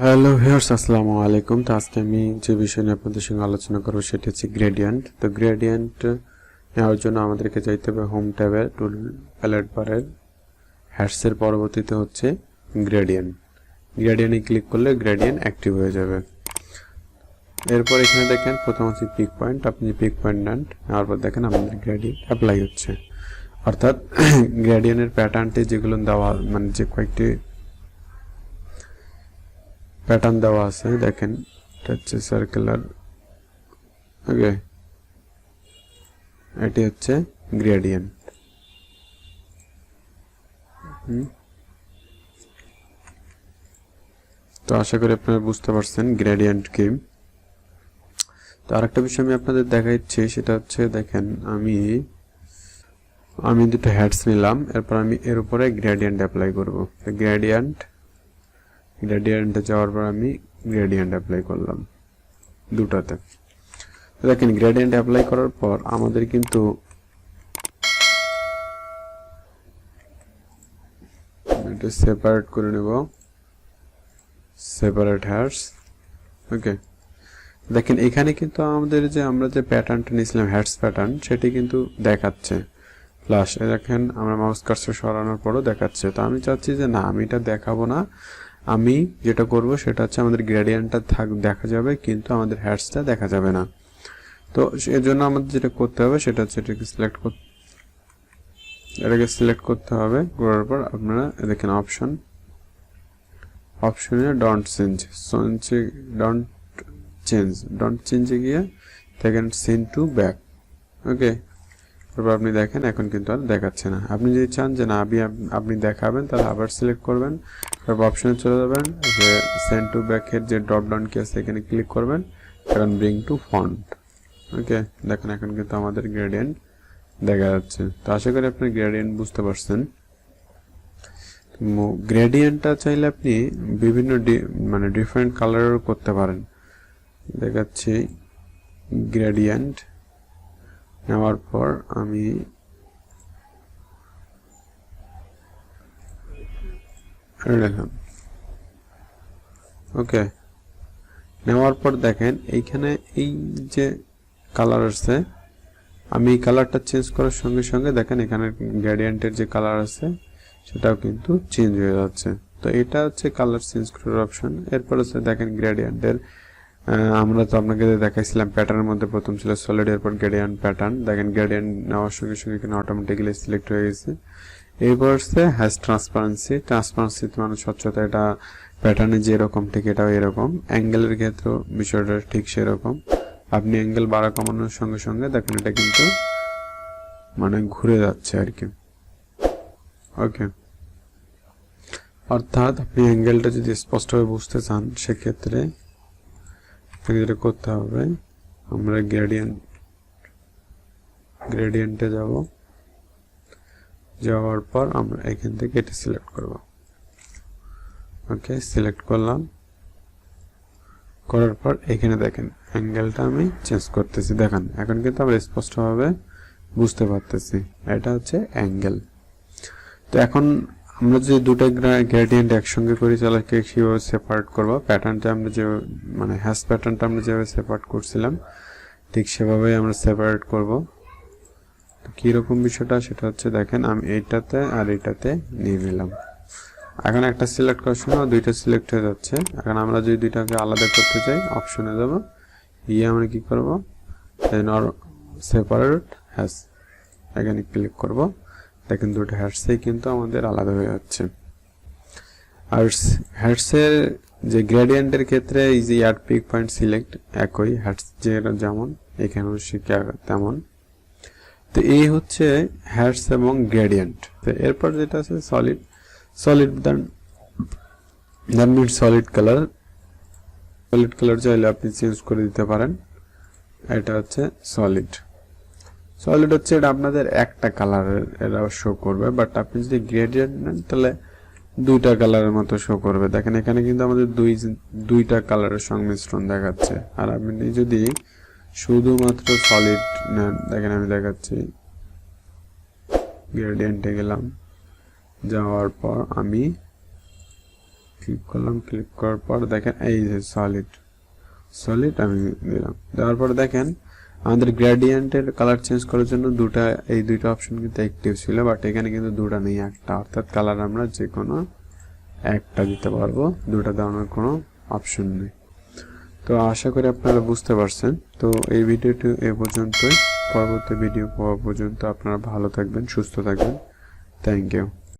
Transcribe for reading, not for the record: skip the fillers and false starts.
Hello viewers, আসসালামু আলাইকুম। তো আজকে আমি যে বিষয় নিয়ে আপনাদের সঙ্গে আলোচনা করব সেটি হচ্ছে গ্রেডিয়েন্ট। তো গ্রেডিয়েন্ট নেওয়ার জন্য আমাদেরকে যাইতে হবে হোম ট্যাবে, টুল প্যালেট বারের হ্যাটসের পরবর্তীতে হচ্ছে গ্রেডিয়েন্ট। গ্রেডিয়েন্টে ক্লিক করলে গ্রেডিয়েন্ট অ্যাক্টিভ হয়ে যাবে। এরপর এখানে দেখেন প্রথম হচ্ছে পিক পয়েন্ট। আপনি পিক পয়েন্ট নেন, নেওয়ার পর দেখেন আমাদের গ্রেডিয়েন্ট অ্যাপ্লাই হচ্ছে, অর্থাৎ গ্রেডিয়েন্টের প্যাটার্নটি যেগুলো দেওয়া, মানে যে কয়েকটি প্যাটার্ন দেওয়া আছে দেখেন, এটা হচ্ছে সার্কুলার, ওকে, এটি হচ্ছে গ্রেডিয়েন্ট। তো আশা করি আপনারা বুঝতে পারছেন গ্রেডিয়েন্ট কি। তো আরেকটা বিষয় আমি আপনাদের দেখাচ্ছি, সেটা হচ্ছে দেখেন আমি দুটো হ্যাটস নিলাম, এরপর আমি এর উপরে গ্রেডিয়েন্ট অ্যাপ্লাই করব। গ্রেডিয়েন্টে যাওয়ার পর আমি গ্রেডিয়েন্ট অ্যাপ্লাই করলাম দুটাতে। দেখেন গ্রেডিয়েন্ট অ্যাপ্লাই করার পর আমাদের কিন্তু এটা সেপারেট করে নেব, সেপারেট হ্যাটস, ওকে। দেখেন এখানে কিন্তু আমাদের যে আমরা যে প্যাটার্নটা নিয়েছিলাম হ্যাটস প্যাটার্ন, সেটি কিন্তু দেখাচ্ছে প্লাস। দেখেন আমরা মাউস কার্সর সরানোর পরও দেখাচ্ছে। তো আমি চাচ্ছি যে না, আমি এটা দেখাবো না, আমি যেটা করব সেটা হচ্ছে আমাদের গ্রেডিয়েন্টটা দেখা যাবে কিন্তু আমাদের হ্যাটসটা দেখা যাবে না। তো এর জন্য আমাদের যেটা করতে হবে সেটা হচ্ছে এটাকে সিলেক্ট করতে হবে। করার পর আপনারা দেখেন অপশনে ডন্ট চেঞ্জে গিয়ে দেখেন সেন্ড টু ব্যাক, ওকে। তারপর আপনি দেখেন এখন কিন্তু আর দেখাচ্ছে না। আপনি যদি চান যে না আপনি দেখাবেন, তাহলে আবার সিলেক্ট করবেন, তারপর অপশনে চলে যাবেন, যে সেন্ড টু ব্যাকের যে ড্রপ ডাউন কি আছে এখানে ক্লিক করবেন, এখন ব্রিং টু ফন্ট, ওকে। দেখেন এখন কিন্তু আমাদের গ্রেডিয়েন্ট দেখা যাচ্ছে। তো আশা করি আপনি গ্রেডিয়েন্ট বুঝতে পারছেন। গ্রেডিয়েন্টটা চাইলে আপনি বিভিন্ন মানে ডিফারেন্ট কালারেরও করতে পারেন। দেখাচ্ছি গ্রেডিয়েন্ট নেওয়ার পর আমি দেখলাম, ওকে। নেওয়ার পর দেখেন এইখানে এই যে কালার আছে, আমি এই কালারটা চেঞ্জ করার সঙ্গে সঙ্গে দেখেন এখানে গ্রেডিয়েন্টের যে কালার আছে সেটাও কিন্তু চেঞ্জ হয়ে যাচ্ছে। তো এটা হচ্ছে কালার চেঞ্জ করার অপশন। এরপর হচ্ছে দেখেন গ্রেডিয়েন্টের, আমরা তো আপনাকে দেখাইছিলাম প্যাটার্নের মধ্যে প্রথম ছিল সলিড, এরপর গ্রেডিয়েন্ট প্যাটার্ন। দেখেন গ্রেডিয়েন্ট নেওয়ার সঙ্গে সঙ্গে এখানে অটোমেটিক্যালি সিলেক্ট হয়ে গেছে। এরপর হচ্ছে হ্যাজ ট্রান্সপারেন্সি মানে স্বচ্ছতা, এটা প্যাটার্নে যেরকম ঠিক এটাও এরকম। অ্যাঙ্গেলের ক্ষেত্রেও বিষয়টা ঠিক সেরকম। আপনি অ্যাঙ্গেল বাড়া কমানোর সঙ্গে সঙ্গে দেখেন এটা কিন্তু মানে ঘুরে যাচ্ছে আর কি, ওকে। অর্থাৎ আপনি অ্যাঙ্গেলটা যদি স্পষ্টভাবে বুঝতে চান সেক্ষেত্রে যেটা করতে হবে, আমরা গ্রেডিয়েন্টে যাওয়ার পর আমরা এখান থেকে এটা সিলেক্ট করব, ওকে। সিলেক্ট করলাম, করার পর এখানে দেখেন অ্যাঙ্গেলটা আমি চেঞ্জ করতেছি। দেখেন এখন কিন্তু আমরা স্পষ্টভাবে বুঝতে পারতেছি এটা হচ্ছে অ্যাঙ্গেল। তো এখন আমরা যদি দুটো গ্রেডিয়েন্ট একসঙ্গে করি, তাহলে কিভাবে সেপারেট করবো, প্যাটার্নটা আমরা যে মানে হ্যাশ প্যাটার্নটা আমরা যেভাবে সেপারেট করছিলাম ঠিক সেভাবেই আমরা সেপারেট করব। তো কীরকম বিষয়টা সেটা হচ্ছে দেখেন আমি এইটাতে আর এইটাতে নিয়ে নিলাম। এখন একটা সিলেক্ট করার সময় দুইটা সিলেক্ট হয়ে যাচ্ছে। এখন আমরা যদি দুইটাকে আলাদা করতে চাই অপশনে যাব, গিয়ে আমরা কি করব, সেপারেট হ্যাশ, এখানে ক্লিক করব। দেখেন দুটো হ্যাটসেই কিন্তু আমাদের আলাদা হয়ে যাচ্ছে। আর হ্যাটসের যে গ্রেডিয়েন্টের ক্ষেত্রে এই যে অ্যাড পিক পয়েন্ট সিলেক্ট একই, হ্যাটস যেমন এখানেও শিখে তেমন। তো এই হচ্ছে হ্যাটস এবং গ্রেডিয়েন্ট। তো এরপর যেটা আছে সলিড সলিড কালার চাইলে আপনি চেঞ্জ করে দিতে পারেন। এটা হচ্ছে সলিড হচ্ছে এটা আপনাদের একটা কালারের এরা শো করবে, বাট আপনি যদি গ্রেডিয়েন্ট নেন তাহলে দুইটা কালারের মতো শো করবে। দেখেন এখানে কিন্তু আমাদের দুইটা কালারের সংমিশ্রণ দেখাচ্ছে। আর আপনি যদি শুধুমাত্র সলিড নেন, দেখেন আমি দেখাচ্ছি, গ্রেডিয়েন্টে গেলাম, যাওয়ার পর আমি ক্লিক করলাম, ক্লিক করার পর দেখেন এই যে সলিড আমি দিলাম। দেওয়ার পর দেখেন আমাদের গ্রেডিয়েন্টের কালার চেঞ্জ করার জন্য এই দুইটা অপশন কিন্তু অ্যাক্টিভ ছিল, বাট এখানে কিন্তু দুটা নেই, একটা, অর্থাৎ কালার আমরা যে কোনো একটা দিতে পারবো, দুটা দেওয়ানোর কোনো অপশন নেই। তো আশা করি আপনারা বুঝতে পারছেন। তো এই ভিডিওটি এ পর্যন্তই। পরবর্তী ভিডিও পাওয়া পর্যন্ত আপনারা ভালো থাকবেন, সুস্থ থাকবেন। Thank you.